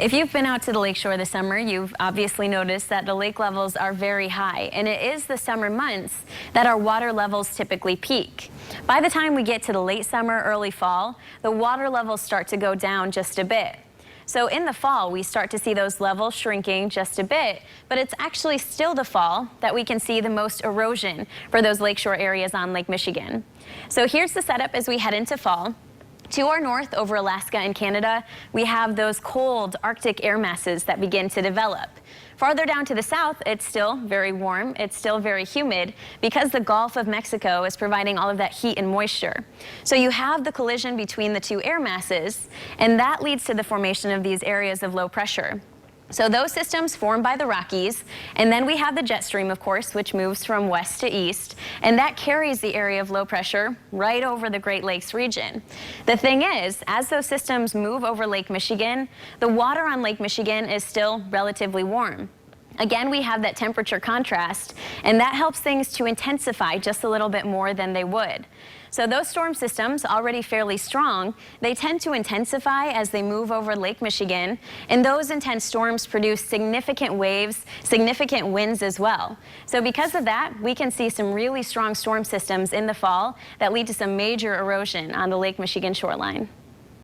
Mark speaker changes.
Speaker 1: If you've been out to the lakeshore this summer, you've obviously noticed that the lake levels are very high, and it is the summer months that our water levels typically peak. By the time we get to the late summer, early fall, the water levels start to go down just a bit. So in the fall, we start to see those levels shrinking just a bit, but it's actually still the fall that we can see the most erosion for those lakeshore areas on Lake Michigan. So here's the setup as we head into fall. To our north, over Alaska and Canada, we have those cold Arctic air masses that begin to develop. Farther down to the south, it's still very warm, it's still very humid because the Gulf of Mexico is providing all of that heat and moisture. So you have the collision between the two air masses, and that leads to the formation of these areas of low pressure. So those systems formed by the Rockies, and then we have the jet stream, of course, which moves from west to east, and that carries the area of low pressure right over the Great Lakes region. The thing is, as those systems move over Lake Michigan, the water on Lake Michigan is still relatively warm. Again, we have that temperature contrast, and that helps things to intensify just a little bit more than they would. So those storm systems, already fairly strong, they tend to intensify as they move over Lake Michigan, and those intense storms produce significant waves, significant winds as well. So because of that, we can see some really strong storm systems in the fall that lead to some major erosion on the Lake Michigan shoreline.